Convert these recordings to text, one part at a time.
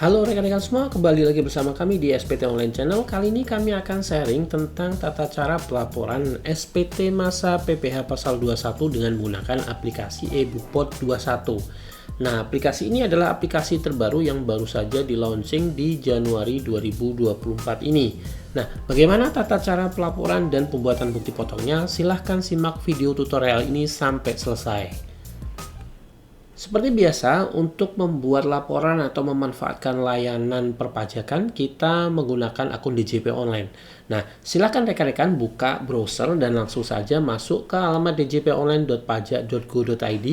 Halo rekan-rekan semua, kembali lagi bersama kami di SPT Online Channel. Kali ini kami akan sharing tentang tata cara pelaporan SPT masa PPh pasal 21 dengan menggunakan aplikasi eBukpot 21. Nah, aplikasi ini adalah aplikasi terbaru yang baru saja di-launching di Januari 2024 ini. Nah, bagaimana tata cara pelaporan dan pembuatan bukti potongnya? Silahkan simak video tutorial ini sampai selesai. Seperti biasa, untuk membuat laporan atau memanfaatkan layanan perpajakan, kita menggunakan akun DJP Online. Nah, silakan rekan-rekan buka browser dan langsung saja masuk ke alamat djponline.pajak.go.id.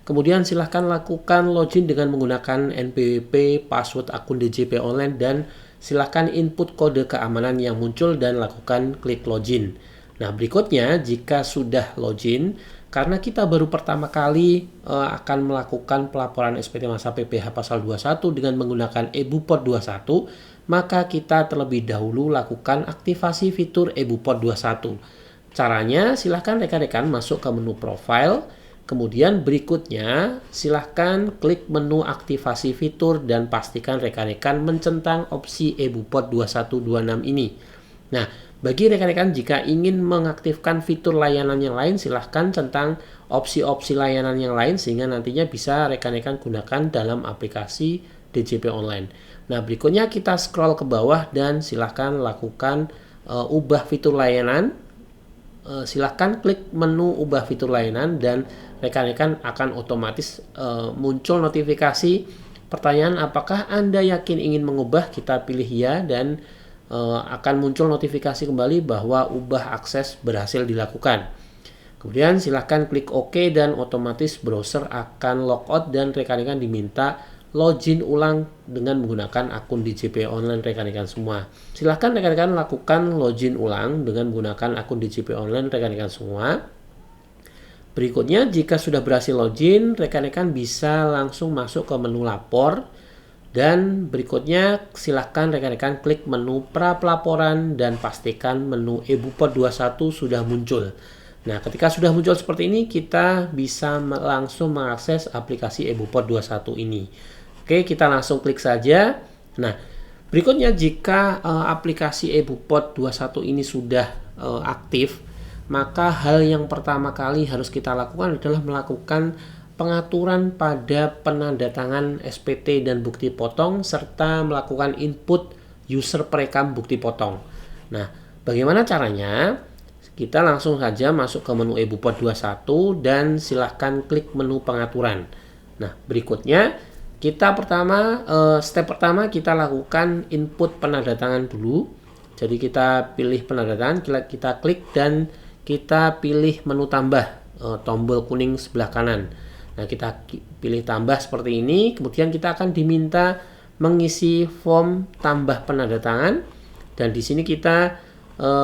Kemudian silakan lakukan login dengan menggunakan NPWP, password akun DJP Online, dan silakan input kode keamanan yang muncul dan lakukan klik login. Nah, berikutnya jika sudah login, karena kita baru pertama kali akan melakukan pelaporan SPT masa PPh pasal 21 dengan menggunakan eBukpot 21, maka kita terlebih dahulu lakukan aktivasi fitur eBukpot 21. Caranya, silahkan rekan-rekan masuk ke menu profile, kemudian berikutnya silahkan klik menu aktivasi fitur dan pastikan rekan-rekan mencentang opsi eBukpot 2126 ini. Nah, bagi rekan-rekan jika ingin mengaktifkan fitur layanan yang lain, silahkan centang opsi-opsi layanan yang lain sehingga nantinya bisa rekan-rekan gunakan dalam aplikasi DJP Online. Nah, berikutnya kita scroll ke bawah dan silahkan lakukan ubah fitur layanan. Silahkan klik menu ubah fitur layanan dan rekan-rekan akan otomatis muncul notifikasi pertanyaan apakah Anda yakin ingin mengubah, kita pilih ya dan akan muncul notifikasi kembali bahwa ubah akses berhasil dilakukan. Kemudian silahkan klik OK dan otomatis browser akan logout dan rekan-rekan diminta login ulang dengan menggunakan akun DJP Online rekan-rekan semua. Silahkan rekan-rekan lakukan login ulang dengan menggunakan akun DJP Online rekan-rekan semua. Berikutnya, jika sudah berhasil login, rekan-rekan bisa langsung masuk ke menu lapor. Dan berikutnya silahkan rekan-rekan klik menu pra pelaporan dan pastikan menu eBukpot 21 sudah muncul. Nah, ketika sudah muncul seperti ini, kita bisa langsung mengakses aplikasi eBukpot 21 ini. Oke, kita langsung klik saja. Nah, berikutnya jika aplikasi eBukpot 21 ini sudah aktif, maka hal yang pertama kali harus kita lakukan adalah melakukan pengaturan pada penandatangan SPT dan bukti potong serta melakukan input user perekam bukti potong. Nah, bagaimana caranya? Kita langsung saja masuk ke menu eBukpot 21 dan silahkan klik menu pengaturan. Nah, berikutnya step pertama kita lakukan input penandatangan dulu. Jadi kita pilih penandatangan, kita klik dan kita pilih menu tambah, tombol kuning sebelah kanan. Nah, kita pilih tambah seperti ini, kemudian kita akan diminta mengisi form tambah penandatangan dan di sini kita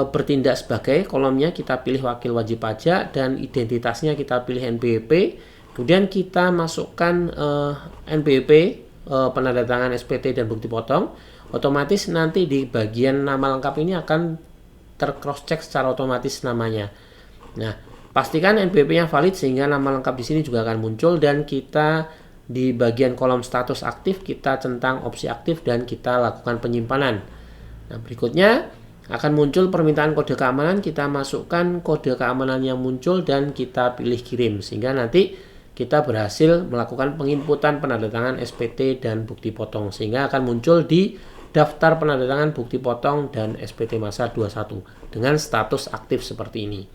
bertindak sebagai kolomnya kita pilih wakil wajib pajak dan identitasnya kita pilih NPWP. Kemudian kita masukkan NPWP, penandatangan SPT dan bukti potong. Otomatis nanti di bagian nama lengkap ini akan tercross check secara otomatis namanya. Nah, pastikan NPWP-nya valid sehingga nama lengkap di sini juga akan muncul dan kita di bagian kolom status aktif kita centang opsi aktif dan kita lakukan penyimpanan. Nah, berikutnya akan muncul permintaan kode keamanan, kita masukkan kode keamanan yang muncul dan kita pilih kirim sehingga nanti kita berhasil melakukan penginputan penandatangan SPT dan bukti potong sehingga akan muncul di daftar penandatangan bukti potong dan SPT masa 21 dengan status aktif seperti ini.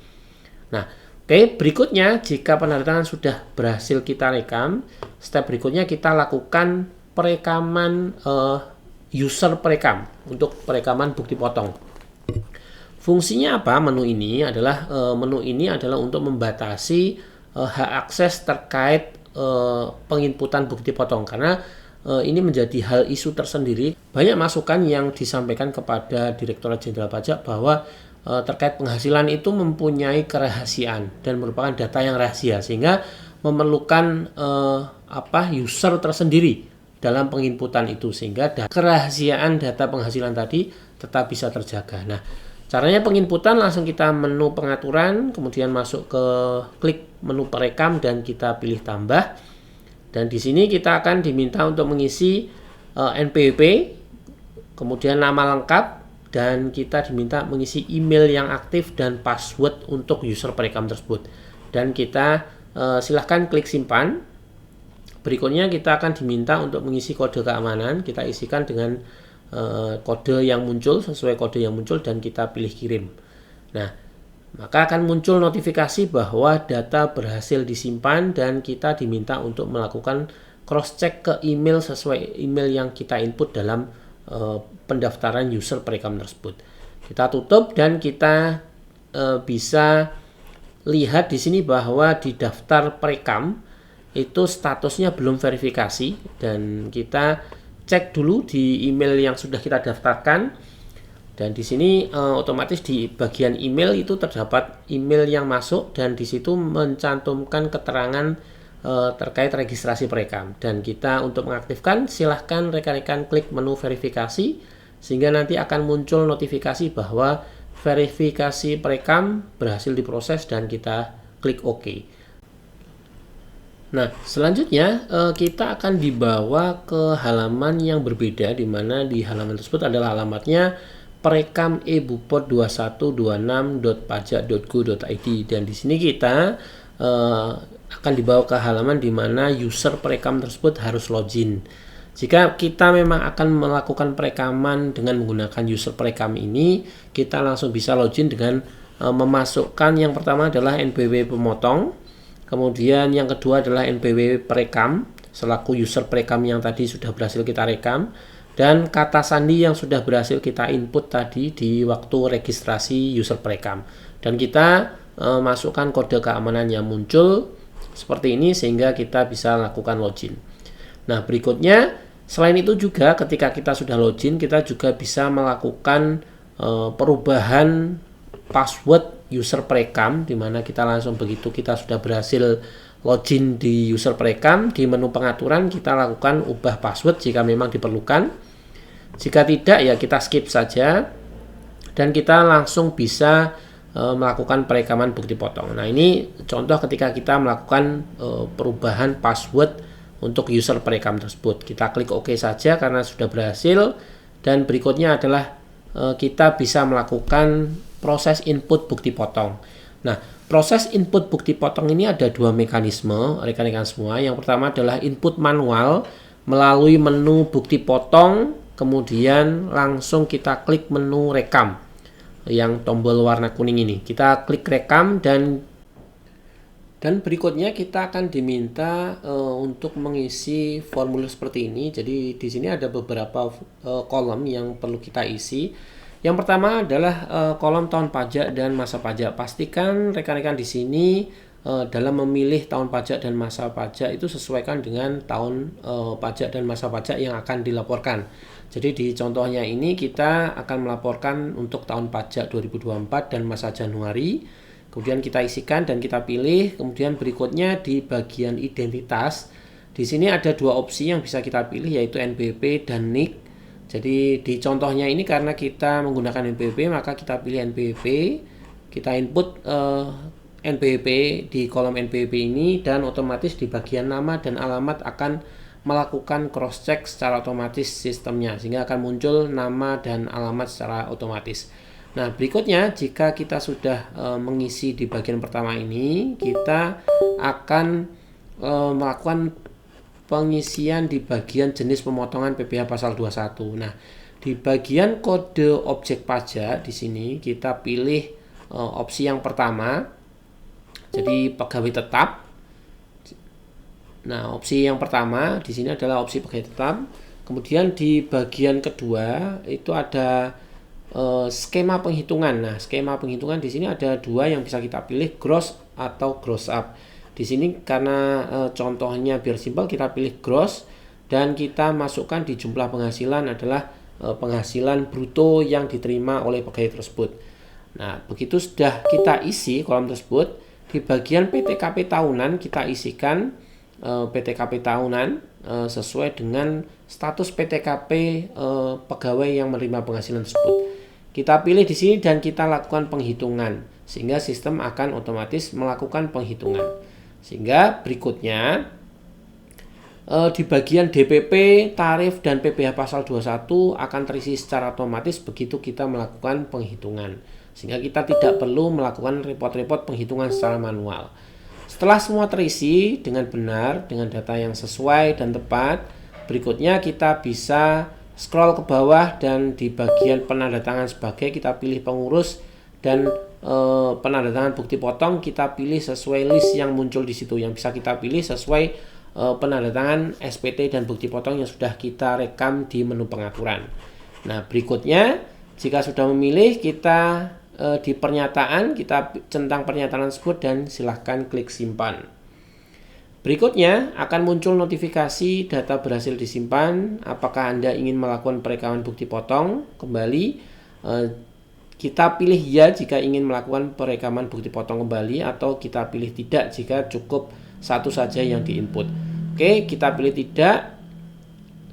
Nah, oke, berikutnya jika penandatangan sudah berhasil kita rekam, step berikutnya kita lakukan perekaman user perekam untuk perekaman bukti potong. Fungsinya apa? Menu ini adalah untuk membatasi hak akses terkait penginputan bukti potong karena ini menjadi hal isu tersendiri. Banyak masukan yang disampaikan kepada Direktorat Jenderal Pajak bahwa terkait penghasilan itu mempunyai kerahasiaan dan merupakan data yang rahasia sehingga memerlukan user tersendiri dalam penginputan itu sehingga kerahasiaan data penghasilan tadi tetap bisa terjaga. Nah, caranya penginputan langsung kita menu pengaturan, kemudian masuk ke klik menu perekam dan kita pilih tambah. Dan di sini kita akan diminta untuk mengisi NPWP, kemudian nama lengkap, dan kita diminta mengisi email yang aktif dan password untuk user perekam tersebut. Dan kita silahkan klik simpan. Berikutnya kita akan diminta untuk mengisi kode keamanan. Kita isikan dengan kode yang muncul, sesuai kode yang muncul, dan kita pilih kirim. Nah, maka akan muncul notifikasi bahwa data berhasil disimpan dan kita diminta untuk melakukan cross check ke email sesuai email yang kita input dalam pendaftaran user perekam tersebut. Kita tutup dan kita bisa lihat di sini bahwa di daftar perekam itu statusnya belum verifikasi, dan kita cek dulu di email yang sudah kita daftarkan. Dan di sini otomatis di bagian email itu terdapat email yang masuk, dan di situ mencantumkan keterangan terkait registrasi perekam. Dan kita untuk mengaktifkan silahkan rekan-rekan klik menu verifikasi, sehingga nanti akan muncul notifikasi bahwa verifikasi perekam berhasil diproses dan kita klik OK. Nah, selanjutnya kita akan dibawa ke halaman yang berbeda, di mana di halaman tersebut adalah alamatnya perekam ebuport2126.pajak.go.id, dan di sini kita akan dibawa ke halaman di mana user perekam tersebut harus login. Jika kita memang akan melakukan perekaman dengan menggunakan user perekam ini, kita langsung bisa login dengan memasukkan yang pertama adalah NPWP pemotong, kemudian yang kedua adalah NPWP perekam selaku user perekam yang tadi sudah berhasil kita rekam, dan kata sandi yang sudah berhasil kita input tadi di waktu registrasi user perekam. Dan kita masukkan kode keamanan yang muncul seperti ini sehingga kita bisa lakukan login. Nah, berikutnya selain itu juga ketika kita sudah login, kita juga bisa melakukan perubahan password user perekam, di mana kita langsung begitu kita sudah berhasil login di user perekam, di menu pengaturan kita lakukan ubah password jika memang diperlukan. Jika tidak, ya kita skip saja dan kita langsung bisa melakukan perekaman bukti potong. Nah, ini contoh ketika kita melakukan perubahan password untuk user perekam tersebut. Kita klik OK saja karena sudah berhasil, dan berikutnya adalah kita bisa melakukan proses input bukti potong. Nah, proses input bukti potong ini ada dua mekanisme, rekan-rekan semua. Yang pertama adalah input manual melalui menu bukti potong, kemudian langsung kita klik menu rekam yang tombol warna kuning ini. Kita klik rekam, dan berikutnya kita akan diminta untuk mengisi formulir seperti ini. Jadi di sini ada beberapa kolom yang perlu kita isi. Yang pertama adalah kolom tahun pajak dan masa pajak. Pastikan rekan-rekan di sini dalam memilih tahun pajak dan masa pajak itu sesuaikan dengan tahun pajak dan masa pajak yang akan dilaporkan. Jadi di contohnya ini kita akan melaporkan untuk tahun pajak 2024 dan masa Januari. Kemudian kita isikan dan kita pilih. Kemudian berikutnya di bagian identitas, di sini ada dua opsi yang bisa kita pilih, yaitu NPWP dan NIK. Jadi di contohnya ini karena kita menggunakan NPWP, maka kita pilih NPWP, kita input NPWP di kolom NPWP ini, dan otomatis di bagian nama dan alamat akan melakukan cross check secara otomatis sistemnya, sehingga akan muncul nama dan alamat secara otomatis. Nah, berikutnya jika kita sudah mengisi di bagian pertama ini, kita akan melakukan pengisian di bagian jenis pemotongan PPh pasal 21. Nah, di bagian kode objek pajak di sini kita pilih opsi yang pertama, jadi pegawai tetap. Nah, opsi yang pertama di sini adalah opsi pegawai tetap. Kemudian di bagian kedua itu ada skema penghitungan. Nah, skema penghitungan di sini ada dua yang bisa kita pilih, gross atau gross up. Di sini karena contohnya biar simpel, kita pilih gross dan kita masukkan di jumlah penghasilan adalah penghasilan bruto yang diterima oleh pegawai tersebut. Nah, begitu sudah kita isi kolom tersebut, di bagian PTKP tahunan kita isikan PTKP tahunan sesuai dengan status PTKP pegawai yang menerima penghasilan tersebut. Kita pilih di sini dan kita lakukan penghitungan, sehingga sistem akan otomatis melakukan penghitungan. Sehingga berikutnya di bagian DPP, tarif, dan PPh pasal 21 akan terisi secara otomatis begitu kita melakukan penghitungan. Sehingga kita tidak perlu melakukan repot-repot penghitungan secara manual. Setelah semua terisi dengan benar, dengan data yang sesuai dan tepat, berikutnya kita bisa scroll ke bawah dan di bagian penandatangan sebagai kita pilih pengurus dan penandatangan bukti potong kita pilih sesuai list yang muncul di situ, yang bisa kita pilih sesuai penandatangan SPT dan bukti potong yang sudah kita rekam di menu pengaturan. Nah, berikutnya jika sudah memilih, kita di pernyataan kita centang pernyataan tersebut dan silahkan klik simpan. Berikutnya akan muncul notifikasi data berhasil disimpan. Apakah Anda ingin melakukan perekaman bukti potong kembali? Kita pilih ya jika ingin melakukan perekaman bukti potong kembali, atau kita pilih tidak jika cukup satu saja yang diinput. Oke, kita pilih tidak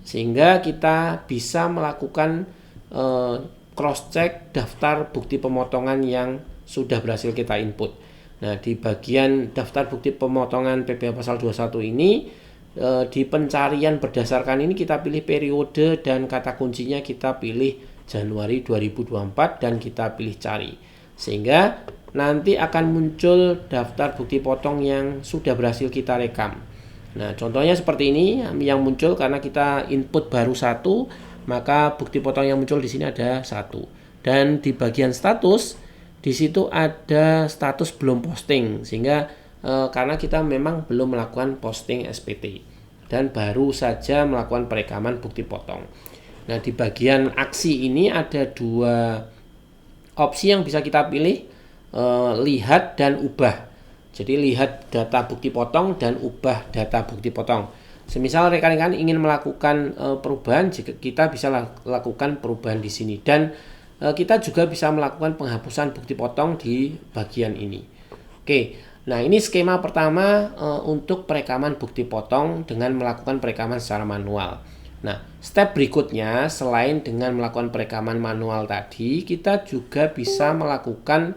sehingga kita bisa melakukan cross check daftar bukti pemotongan yang sudah berhasil kita input. Nah, di bagian daftar bukti pemotongan PPh pasal 21 ini di pencarian berdasarkan ini kita pilih periode dan kata kuncinya kita pilih Januari 2024 dan kita pilih cari. Sehingga nanti akan muncul daftar bukti potong yang sudah berhasil kita rekam. Nah, contohnya seperti ini yang muncul karena kita input baru 1, maka bukti potong yang muncul di sini ada 1. Dan di bagian status, di situ ada status belum posting, sehingga karena kita memang belum melakukan posting SPT dan baru saja melakukan perekaman bukti potong. Nah, di bagian aksi ini ada 2 opsi yang bisa kita pilih, lihat dan ubah. Jadi lihat data bukti potong dan ubah data bukti potong. Semisal rekan-rekan ingin melakukan perubahan, kita bisa lakukan perubahan di sini, dan kita juga bisa melakukan penghapusan bukti potong di bagian ini. Oke, nah ini skema pertama untuk perekaman bukti potong dengan melakukan perekaman secara manual. Nah, step berikutnya selain dengan melakukan perekaman manual tadi, kita juga bisa melakukan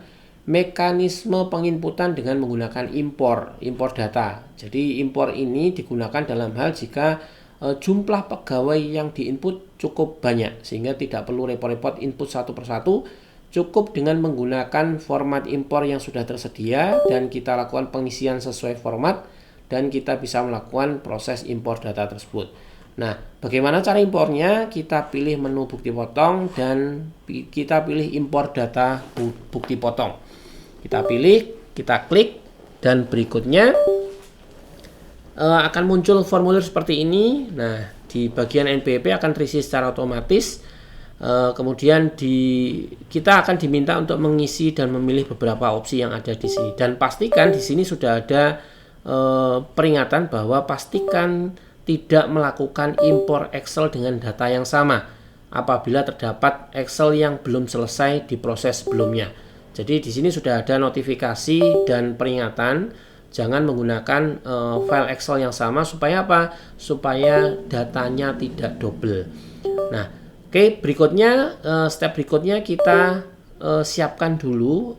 mekanisme penginputan dengan menggunakan impor data. Jadi impor ini digunakan dalam hal jika jumlah pegawai yang diinput cukup banyak, sehingga tidak perlu repot-repot input satu persatu, cukup dengan menggunakan format impor yang sudah tersedia dan kita lakukan pengisian sesuai format dan kita bisa melakukan proses impor data tersebut. Nah, bagaimana cara impornya? Kita pilih menu bukti potong dan kita pilih impor data bukti potong. Kita pilih, kita klik, dan berikutnya akan muncul formulir seperti ini. Nah, di bagian NPWP akan terisi secara otomatis. Kemudian kita akan diminta untuk mengisi dan memilih beberapa opsi yang ada di sini. Dan pastikan di sini sudah ada peringatan bahwa pastikan tidak melakukan impor Excel dengan data yang sama apabila terdapat Excel yang belum selesai di proses sebelumnya. Jadi di sini sudah ada notifikasi dan peringatan jangan menggunakan file Excel yang sama supaya apa? Supaya datanya tidak double. Nah, oke, berikutnya step berikutnya kita siapkan dulu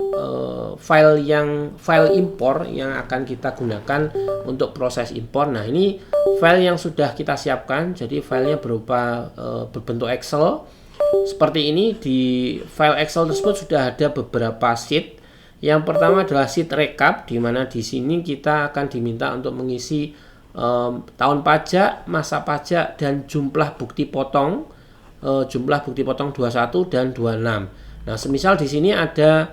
file impor yang akan kita gunakan untuk proses impor. Nah, ini file yang sudah kita siapkan, jadi filenya berupa berbentuk Excel seperti ini. Di file Excel tersebut sudah ada beberapa sheet. Yang pertama adalah sheet rekap, di mana di sini kita akan diminta untuk mengisi tahun pajak, masa pajak, dan jumlah bukti potong. Jumlah bukti potong 21 dan 26. Nah, semisal di sini ada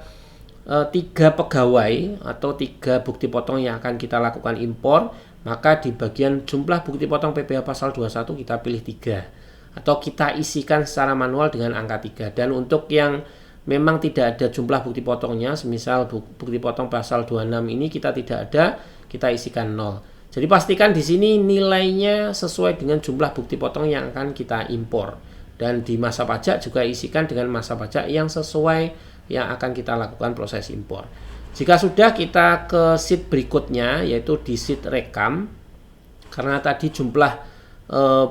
3 pegawai atau 3 bukti potong yang akan kita lakukan impor, maka di bagian jumlah bukti potong PPh pasal 21 kita pilih 3 atau kita isikan secara manual dengan angka 3. Dan untuk yang memang tidak ada jumlah bukti potongnya, semisal bukti potong pasal 26 ini kita tidak ada, kita isikan 0. Jadi pastikan di sini nilainya sesuai dengan jumlah bukti potong yang akan kita impor. Dan di masa pajak juga isikan dengan masa pajak yang sesuai yang akan kita lakukan proses impor. Jika sudah, kita ke sheet berikutnya, yaitu di sheet rekam. Karena tadi jumlah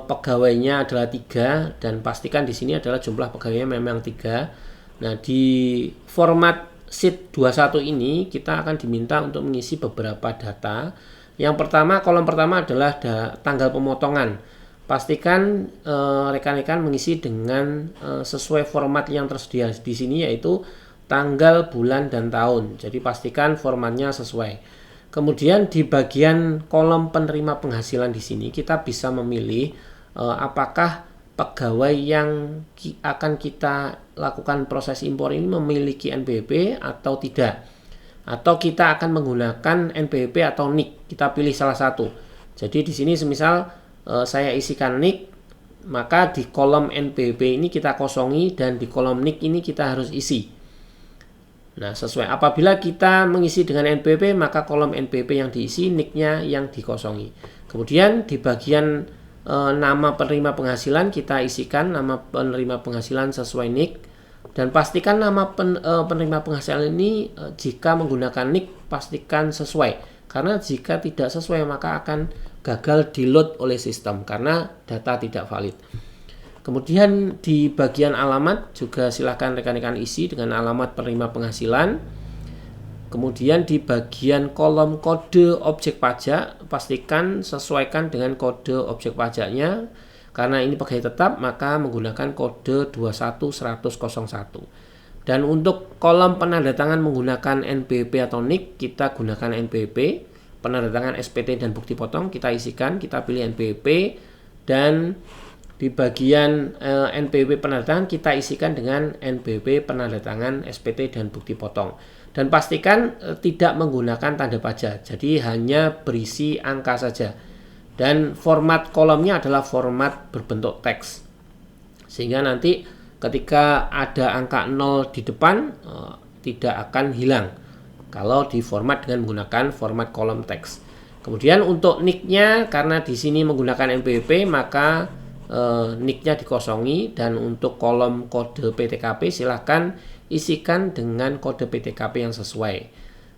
pegawainya adalah 3 dan pastikan di sini adalah jumlah pegawainya memang 3. Nah, di format sheet 21 ini kita akan diminta untuk mengisi beberapa data. Yang pertama, kolom pertama adalah tanggal pemotongan. Pastikan rekan-rekan mengisi dengan sesuai format yang tersedia di sini, yaitu tanggal, bulan, dan tahun. Jadi pastikan formatnya sesuai. Kemudian di bagian kolom penerima penghasilan di sini kita bisa memilih apakah pegawai yang akan kita lakukan proses impor ini memiliki NPWP atau tidak, atau kita akan menggunakan NPWP atau NIK. Kita pilih salah satu. Jadi di sini semisal saya isikan NIK, maka di kolom NPWP ini kita kosongi dan di kolom NIK ini kita harus isi. Nah, sesuai. Apabila kita mengisi dengan NPWP, maka kolom NPWP yang diisi, NIK-nya yang dikosongi. Kemudian di bagian nama penerima penghasilan kita isikan nama penerima penghasilan sesuai NIK, dan pastikan nama penerima penghasilan ini jika menggunakan NIK pastikan sesuai, karena jika tidak sesuai maka akan gagal di-load oleh sistem karena data tidak valid. Kemudian di bagian alamat juga silakan rekan-rekan isi dengan alamat penerima penghasilan. Kemudian di bagian kolom kode objek pajak pastikan sesuaikan dengan kode objek pajaknya. Karena ini pegawai tetap maka menggunakan kode 21101. Dan untuk kolom penandatangan menggunakan NPWP atau NIK kita gunakan NPWP. Penandatangan SPT dan bukti potong kita isikan, kita pilih NPWP, dan di bagian NPWP penandatangan kita isikan dengan NPWP penandatangan SPT dan bukti potong. Dan pastikan tidak menggunakan tanda pajak, jadi hanya berisi angka saja. Dan format kolomnya adalah format berbentuk teks, sehingga nanti ketika ada angka 0 di depan tidak akan hilang kalau di format dengan menggunakan format kolom teks. Kemudian untuk NIK-nya karena di sini menggunakan NPWP maka NIK-nya dikosongi, dan untuk kolom kode PTKP silahkan isikan dengan kode PTKP yang sesuai.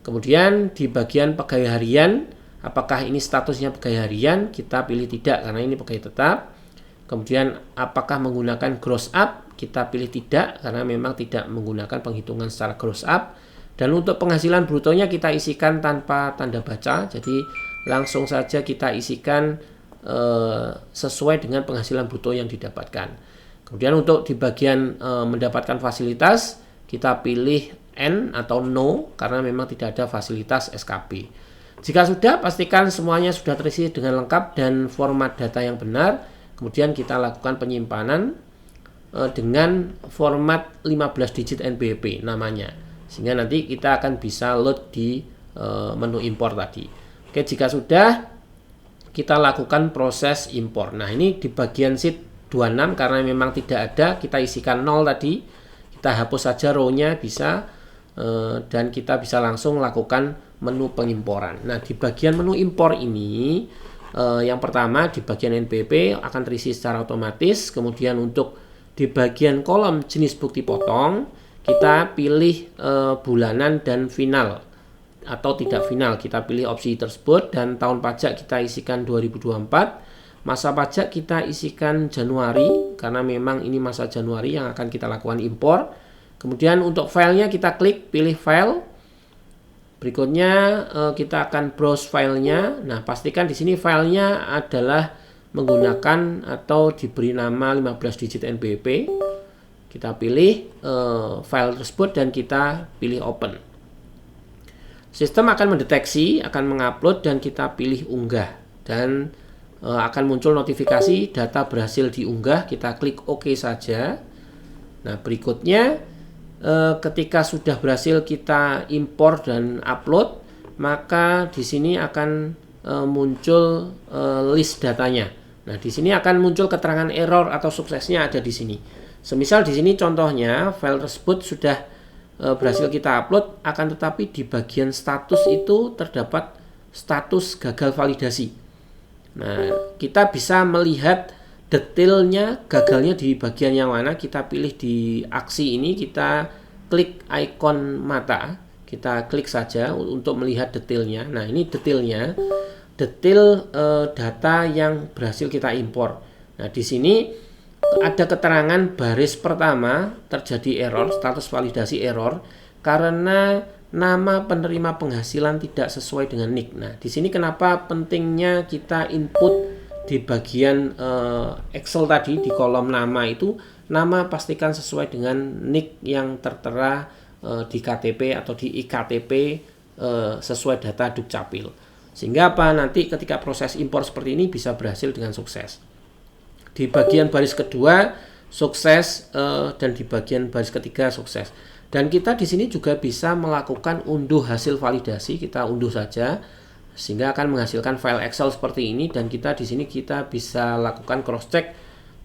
Kemudian di bagian pegawai harian, apakah ini statusnya pegawai harian, kita pilih tidak karena ini pegawai tetap. Kemudian apakah menggunakan gross up, kita pilih tidak karena memang tidak menggunakan penghitungan secara gross up. Dan untuk penghasilan brutonya kita isikan tanpa tanda baca, jadi langsung saja kita isikan sesuai dengan penghasilan bruto yang didapatkan. Kemudian untuk di bagian mendapatkan fasilitas kita pilih N atau no karena memang tidak ada fasilitas SKP. Jika sudah, pastikan semuanya sudah terisi dengan lengkap dan format data yang benar. Kemudian kita lakukan penyimpanan dengan format 15 digit NPWP namanya, sehingga nanti kita akan bisa load di menu impor tadi. Oke, jika sudah, kita lakukan proses impor. Nah, ini di bagian sheet 26 karena memang tidak ada, kita isikan 0 tadi. Kita hapus saja row-nya bisa, dan kita bisa langsung lakukan menu pengimporan. Nah, di bagian menu impor ini yang pertama di bagian NPWP akan terisi secara otomatis. Kemudian untuk di bagian kolom jenis bukti potong kita pilih bulanan dan final atau tidak final, kita pilih opsi tersebut, dan tahun pajak kita isikan 2024, masa pajak kita isikan Januari karena memang ini masa Januari yang akan kita lakukan impor. Kemudian untuk filenya kita klik pilih file. Berikutnya kita akan browse filenya. Nah, pastikan di sini filenya adalah menggunakan atau diberi nama 15 digit NPWP. Kita pilih file tersebut dan kita pilih open. Sistem akan mendeteksi, akan mengupload, dan kita pilih unggah, dan akan muncul notifikasi data berhasil diunggah. Kita klik OK saja. Nah, berikutnya ketika sudah berhasil kita impor dan upload, maka di sini akan muncul list datanya. Nah, di sini akan muncul keterangan error atau suksesnya ada di sini. Semisal di sini contohnya file tersebut sudah berhasil kita upload, akan tetapi di bagian status itu terdapat status gagal validasi. Nah, kita bisa melihat detailnya gagalnya di bagian yang mana. Kita pilih di aksi ini, kita klik ikon mata, kita klik saja untuk melihat detailnya. Nah, ini detailnya, detail data yang berhasil kita impor. Nah, di sini ada keterangan baris pertama terjadi error, status validasi error, karena nama penerima penghasilan tidak sesuai dengan NIK. Nah, di sini kenapa pentingnya kita input di bagian Excel tadi di kolom nama itu, nama pastikan sesuai dengan NIK yang tertera di KTP atau di iktp sesuai data Dukcapil. Sehingga apa? Nanti ketika proses impor seperti ini bisa berhasil dengan sukses. Di bagian baris kedua sukses dan di bagian baris ketiga sukses. Dan kita di sini juga bisa melakukan unduh hasil validasi. Kita unduh saja sehingga akan menghasilkan file Excel seperti ini, dan kita di sini kita bisa lakukan cross check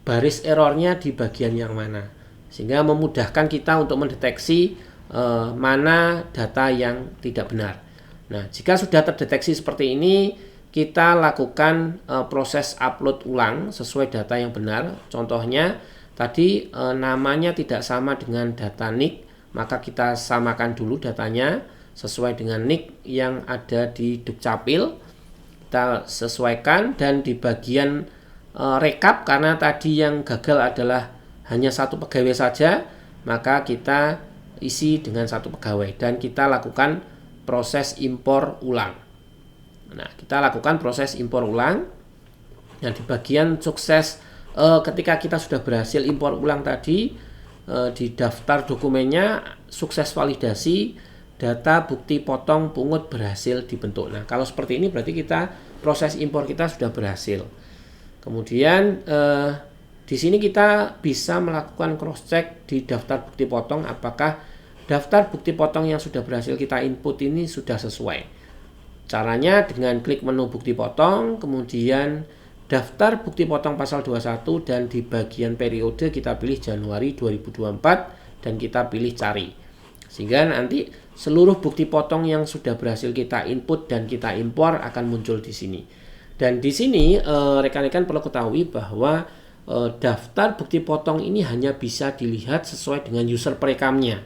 baris errornya di bagian yang mana, sehingga memudahkan kita untuk mendeteksi mana data yang tidak benar. Nah, jika sudah terdeteksi seperti ini, kita lakukan proses upload ulang sesuai data yang benar. Contohnya tadi namanya tidak sama dengan data NIK, maka kita samakan dulu datanya sesuai dengan NIK yang ada di Dukcapil. Kita sesuaikan, dan di bagian rekap, karena tadi yang gagal adalah hanya satu pegawai saja, maka kita isi dengan satu pegawai dan kita lakukan proses impor ulang. Nah, kita lakukan proses impor ulang. Nah, di bagian sukses ketika kita sudah berhasil impor ulang tadi, di daftar dokumennya sukses validasi, data bukti potong pungut berhasil dibentuk. Nah, kalau seperti ini berarti kita proses impor kita sudah berhasil. Kemudian di sini kita bisa melakukan cross check di daftar bukti potong apakah daftar bukti potong yang sudah berhasil kita input ini sudah sesuai. Caranya dengan klik menu bukti potong, kemudian daftar bukti potong pasal 21, dan di bagian periode kita pilih Januari 2024 dan kita pilih cari. Sehingga nanti seluruh bukti potong yang sudah berhasil kita input dan kita impor akan muncul di sini. Dan di sini rekan-rekan perlu ketahui bahwa daftar bukti potong ini hanya bisa dilihat sesuai dengan user perekamnya.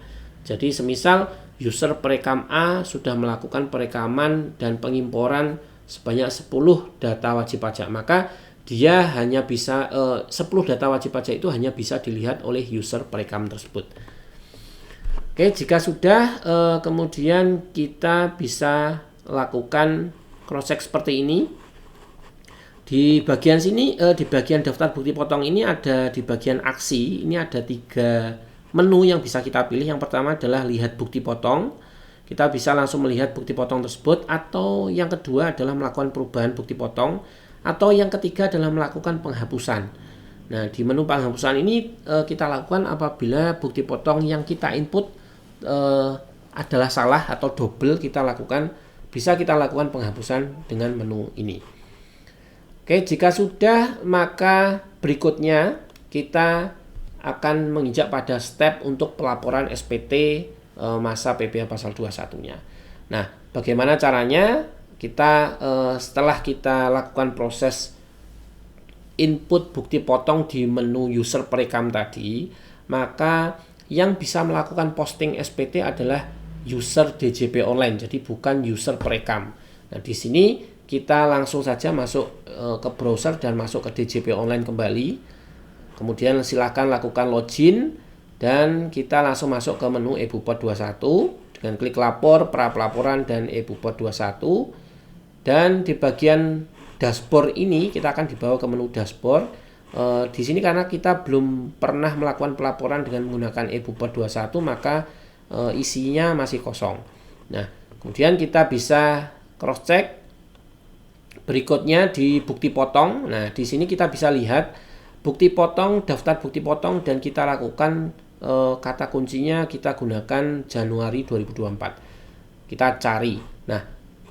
Jadi semisal user perekam A sudah melakukan perekaman dan pengimporan sebanyak 10 data wajib pajak, maka dia hanya bisa 10 data wajib pajak itu hanya bisa dilihat oleh user perekam tersebut. Oke, jika sudah kemudian kita bisa lakukan cross check seperti ini. Di bagian sini di bagian daftar bukti potong ini ada di bagian aksi, ini ada 3 menu yang bisa kita pilih. Yang pertama adalah lihat bukti potong. Kita bisa langsung melihat bukti potong tersebut, atau yang kedua adalah melakukan perubahan bukti potong, atau yang ketiga adalah melakukan penghapusan. Nah, di menu penghapusan ini kita lakukan apabila bukti potong yang kita input adalah salah atau double, bisa kita lakukan penghapusan dengan menu ini. Oke, jika sudah, maka berikutnya kita akan menginjak pada step untuk pelaporan SPT masa PPh pasal 21-nya. Nah, bagaimana caranya? Kita setelah kita lakukan proses input bukti potong di menu user perekam tadi, maka yang bisa melakukan posting SPT adalah user DJP online, jadi bukan user perekam. Nah, di sini kita langsung saja masuk ke browser dan masuk ke DJP online kembali. Kemudian silakan lakukan login dan kita langsung masuk ke menu e-Bupot 21 dengan klik lapor, pra pelaporan dan e-Bupot 21. Dan di bagian dashboard ini kita akan dibawa ke menu dashboard. Di sini karena kita belum pernah melakukan pelaporan dengan menggunakan e-Bupot 21, maka isinya masih kosong. Nah, kemudian kita bisa cross check. Berikutnya di bukti potong. Nah, di sini kita bisa lihat bukti potong, daftar bukti potong, dan kita lakukan kata kuncinya kita gunakan Januari 2024. Kita cari. Nah,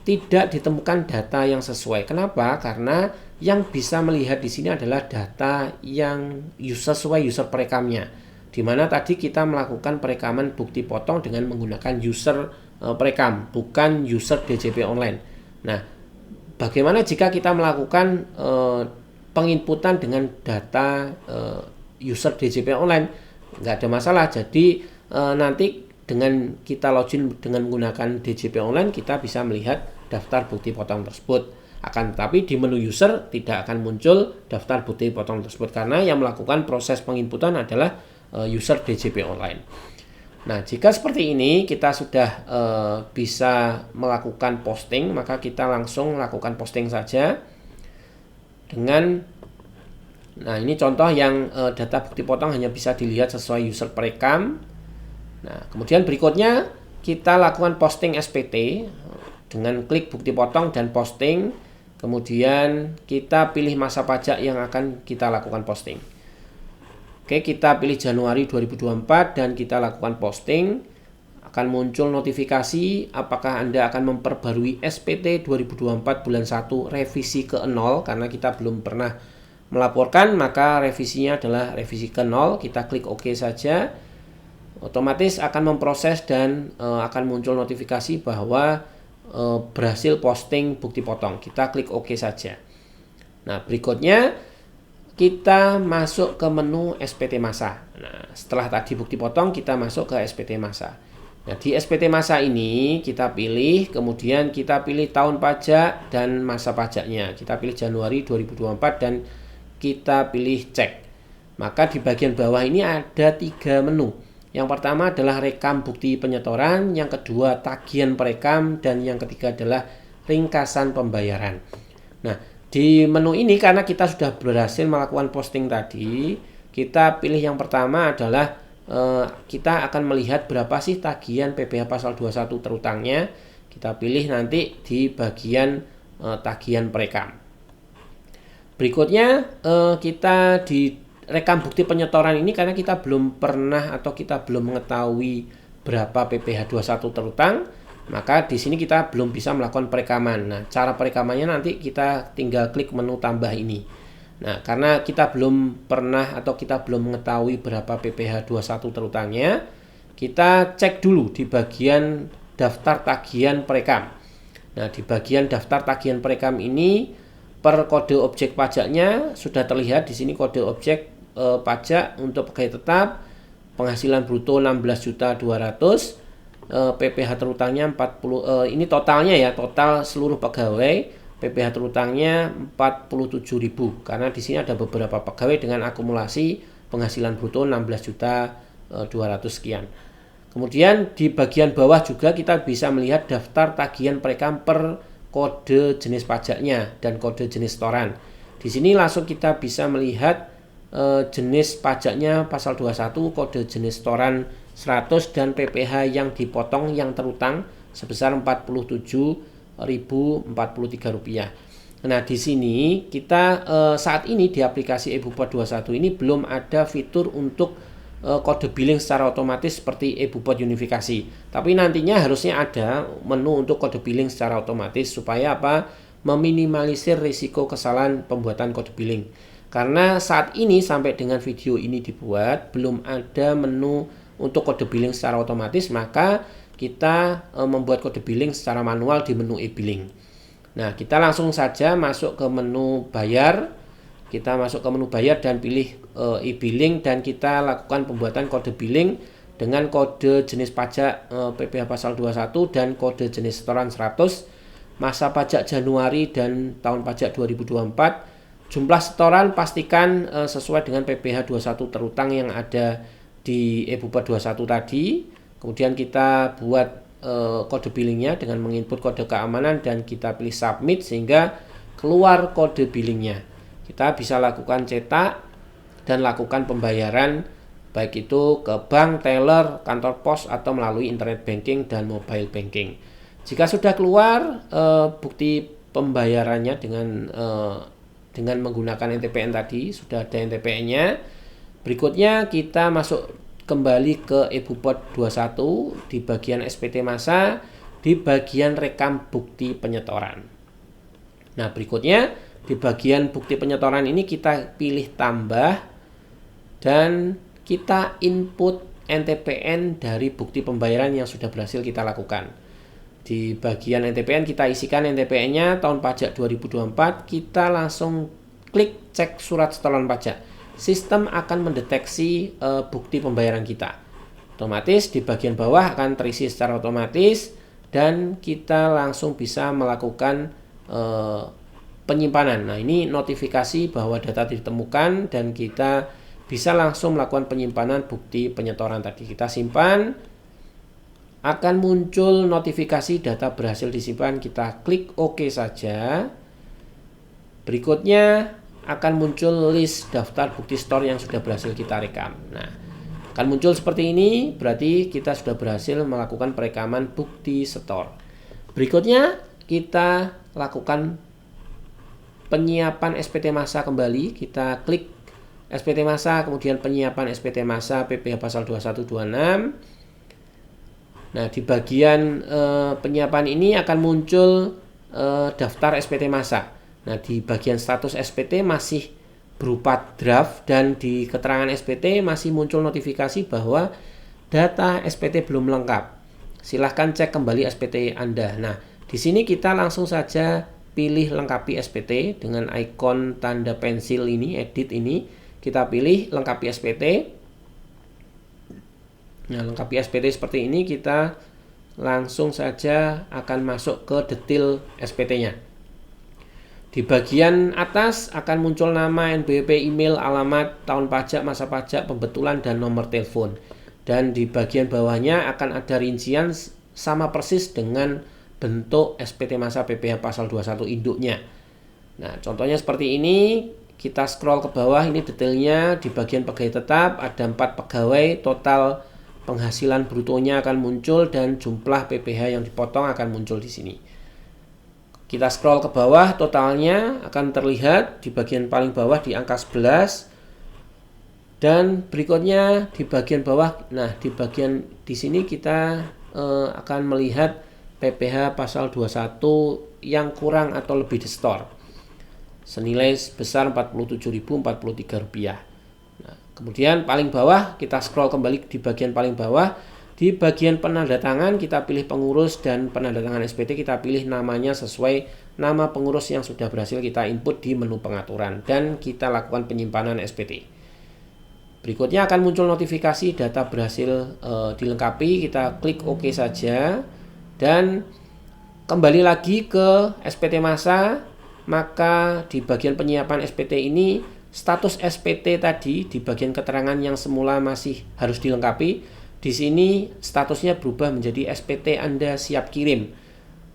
tidak ditemukan data yang sesuai. Kenapa? Karena yang bisa melihat di sini adalah data yang sesuai user perekamnya. Di mana tadi kita melakukan perekaman bukti potong dengan menggunakan user perekam, bukan user DJP online. Nah, bagaimana jika kita melakukan penginputan dengan data user DJP online? Nggak ada masalah. Jadi nanti dengan kita login dengan menggunakan DJP online, kita bisa melihat daftar bukti potong tersebut. Akan tetapi di menu user tidak akan muncul daftar bukti potong tersebut karena yang melakukan proses penginputan adalah user DJP online. Nah, jika seperti ini kita sudah bisa melakukan posting, maka kita langsung lakukan posting saja dengan, nah ini contoh yang data bukti potong hanya bisa dilihat sesuai user perekam. Nah, kemudian berikutnya kita lakukan posting SPT dengan klik bukti potong dan posting. Kemudian kita pilih masa pajak yang akan kita lakukan posting. Oke, kita pilih Januari 2024 dan kita lakukan posting. Akan muncul notifikasi apakah Anda akan memperbarui SPT 2024 bulan 1 revisi ke 0. Karena kita belum pernah melaporkan, maka revisinya adalah revisi ke 0. Kita klik OK saja. Otomatis akan memproses dan akan muncul notifikasi bahwa berhasil posting bukti potong. Kita klik OK saja. Nah, berikutnya kita masuk ke menu SPT masa. Nah, setelah tadi bukti potong, kita masuk ke SPT masa. Nah, di SPT masa ini kita pilih, kemudian kita pilih tahun pajak dan masa pajaknya. Kita pilih Januari 2024 dan kita pilih cek. Maka di bagian bawah ini ada 3 menu. Yang pertama adalah rekam bukti penyetoran, yang kedua tagihan perekam, dan yang ketiga adalah ringkasan pembayaran. Nah, di menu ini karena kita sudah berhasil melakukan posting tadi, kita pilih yang pertama adalah kita akan melihat berapa sih tagihan PPh pasal 21 terutangnya. Kita pilih nanti di bagian tagihan perekam. Berikutnya kita di rekam bukti penyetoran ini karena kita belum pernah atau kita belum mengetahui berapa PPh 21 terutang, maka di sini kita belum bisa melakukan perekaman. Nah, cara perekamannya nanti kita tinggal klik menu tambah ini. Nah, karena kita belum pernah atau kita belum mengetahui berapa PPh 21 terutangnya, kita cek dulu di bagian daftar tagihan perekam. Nah, di bagian daftar tagihan perekam ini per kode objek pajaknya sudah terlihat di sini kode objek pajak untuk pegawai tetap penghasilan bruto 16.200.000. PPh terutangnya 40, ini totalnya ya, total seluruh pegawai PPh terutangnya 47.000 karena di sini ada beberapa pegawai dengan akumulasi penghasilan bruto 16.200.000 sekian. Kemudian di bagian bawah juga kita bisa melihat daftar tagihan perekam per kode jenis pajaknya dan kode jenis setoran. Di sini langsung kita bisa melihat jenis pajaknya pasal 21, kode jenis setoran 100 dan PPh yang dipotong yang terutang sebesar Rp47.043. Nah, di sini kita saat ini di aplikasi eBupot 21 ini belum ada fitur untuk kode billing secara otomatis seperti eBupot unifikasi. Tapi nantinya harusnya ada menu untuk kode billing secara otomatis supaya apa? Meminimalisir risiko kesalahan pembuatan kode billing. Karena saat ini sampai dengan video ini dibuat belum ada menu untuk kode billing secara otomatis, maka kita membuat kode billing secara manual di menu e-billing. Nah, kita langsung saja masuk ke menu bayar. Kita masuk ke menu bayar dan pilih e-billing dan kita lakukan pembuatan kode billing dengan kode jenis pajak PPh pasal 21 dan kode jenis setoran 100, masa pajak Januari dan tahun pajak 2024. Jumlah setoran pastikan sesuai dengan PPh 21 terutang yang ada di eBupot 21 tadi. Kemudian kita buat kode billingnya dengan menginput kode keamanan dan kita pilih submit sehingga keluar kode billingnya. Kita bisa lakukan cetak dan lakukan pembayaran baik itu ke bank, teller, kantor pos atau melalui internet banking dan mobile banking. Jika sudah keluar bukti pembayarannya dengan menggunakan NTPN tadi, sudah ada NTPN-nya. Berikutnya kita masuk kembali ke eBupot 21 di bagian SPT masa, di bagian rekam bukti penyetoran. Nah, berikutnya di bagian bukti penyetoran ini kita pilih tambah dan kita input NTPN dari bukti pembayaran yang sudah berhasil kita lakukan. Di bagian NTPN kita isikan NTPN-nya tahun pajak 2024, kita langsung klik cek surat setoran pajak. Sistem akan mendeteksi bukti pembayaran kita. Otomatis di bagian bawah akan terisi secara otomatis dan kita langsung bisa melakukan penyimpanan. Nah, ini notifikasi bahwa data ditemukan dan kita bisa langsung melakukan penyimpanan bukti penyetoran tadi. Kita simpan, akan muncul notifikasi data berhasil disimpan. Kita klik OK saja. Berikutnya akan muncul list daftar bukti store yang sudah berhasil kita rekam. Nah, akan muncul seperti ini, berarti kita sudah berhasil melakukan perekaman bukti store. Berikutnya kita lakukan penyiapan SPT massa kembali. Kita klik SPT massa, kemudian penyiapan SPT massa PPh pasal 2126. Nah, di bagian penyiapan ini akan muncul daftar SPT massa. Nah, di bagian status SPT masih berupa draft dan di keterangan SPT masih muncul notifikasi bahwa data SPT belum lengkap. Silahkan cek kembali SPT Anda. Nah, di sini kita langsung saja pilih lengkapi SPT dengan ikon tanda pensil ini, edit ini. Kita pilih lengkapi SPT. Nah, lengkapi SPT seperti ini, kita langsung saja akan masuk ke detail SPT-nya. Di bagian atas akan muncul nama, NPWP, email, alamat, tahun pajak, masa pajak, pembetulan, dan nomor telepon. Dan di bagian bawahnya akan ada rincian sama persis dengan bentuk SPT massa PPh pasal 21 induknya. Nah, contohnya seperti ini. Kita scroll ke bawah, ini detailnya. Di bagian pegawai tetap ada 4 pegawai, total penghasilan brutonya akan muncul dan jumlah PPh yang dipotong akan muncul di sini. Kita scroll ke bawah, totalnya akan terlihat di bagian paling bawah di angka 11. Dan berikutnya di bagian bawah, nah di bagian di sini kita akan melihat PPh pasal 21 yang kurang atau lebih di store senilai sebesar Rp47.043. Nah, kemudian paling bawah kita scroll kembali di bagian paling bawah. Di bagian penandatangan kita pilih pengurus dan penandatangan SPT kita pilih namanya sesuai nama pengurus yang sudah berhasil kita input di menu pengaturan dan kita lakukan penyimpanan SPT. Berikutnya akan muncul notifikasi data berhasil dilengkapi. Kita klik OK saja dan kembali lagi ke SPT massa. Maka di bagian penyiapan SPT ini, status SPT tadi di bagian keterangan yang semula masih harus dilengkapi, di sini statusnya berubah menjadi SPT Anda siap kirim.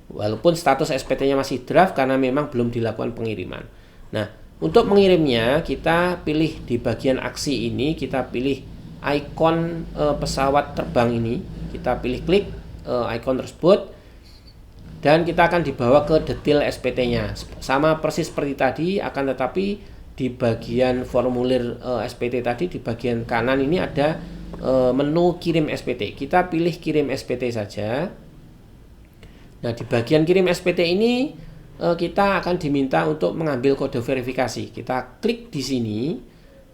Walaupun status SPT-nya masih draft karena memang belum dilakukan pengiriman. Nah, untuk mengirimnya kita pilih di bagian aksi ini, kita pilih ikon pesawat terbang ini, kita pilih klik ikon tersebut. Dan kita akan dibawa ke detail SPT-nya. Sama persis seperti tadi, akan tetapi di bagian formulir SPT tadi, di bagian kanan ini ada menu kirim SPT. Kita pilih kirim SPT saja. Nah, di bagian kirim SPT ini kita akan diminta untuk mengambil kode verifikasi. Kita klik di sini,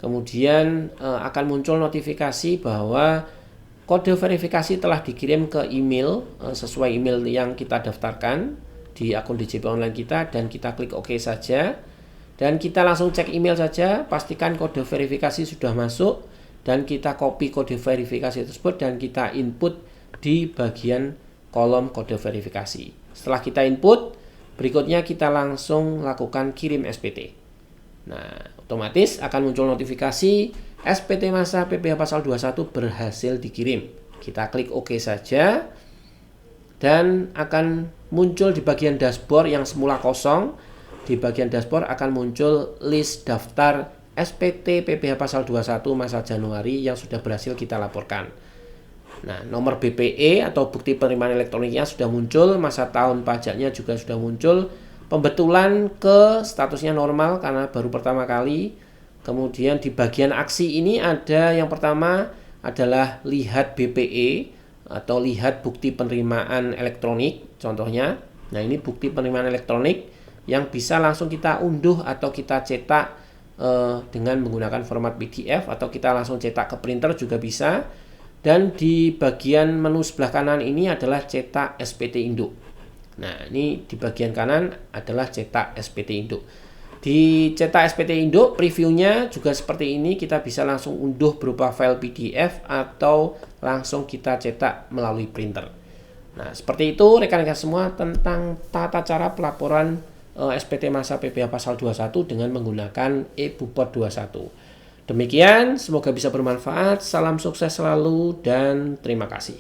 kemudian akan muncul notifikasi bahwa kode verifikasi telah dikirim ke email sesuai email yang kita daftarkan di akun DJP online kita dan kita klik OK saja. Dan kita langsung cek email saja, pastikan kode verifikasi sudah masuk dan kita copy kode verifikasi tersebut dan kita input di bagian kolom kode verifikasi. Setelah kita input, berikutnya kita langsung lakukan kirim SPT. Nah, otomatis akan muncul notifikasi SPT massa PPh pasal 21 berhasil dikirim. Kita klik OK saja dan akan muncul di bagian dashboard yang semula kosong. Di bagian dashboard akan muncul list daftar SPT PPh pasal 21 masa Januari yang sudah berhasil kita laporkan. Nah, nomor BPE atau bukti penerimaan elektroniknya sudah muncul, masa tahun pajaknya juga sudah muncul. Pembetulan ke statusnya normal karena baru pertama kali. Kemudian di bagian aksi ini ada yang pertama adalah lihat BPE atau lihat bukti penerimaan elektronik contohnya. Nah, ini bukti penerimaan elektronik yang bisa langsung kita unduh atau kita cetak dengan menggunakan format PDF atau kita langsung cetak ke printer juga bisa. Dan di bagian menu sebelah kanan ini adalah cetak SPT induk. Nah, ini di bagian kanan adalah cetak SPT induk. Di cetak SPT induk, previewnya juga seperti ini, kita bisa langsung unduh berupa file PDF atau langsung kita cetak melalui printer. Nah, seperti itu rekan-rekan semua tentang tata cara pelaporan SPT massa PPh pasal 21 dengan menggunakan e-Bupot 21. Demikian, semoga bisa bermanfaat, salam sukses selalu dan terima kasih.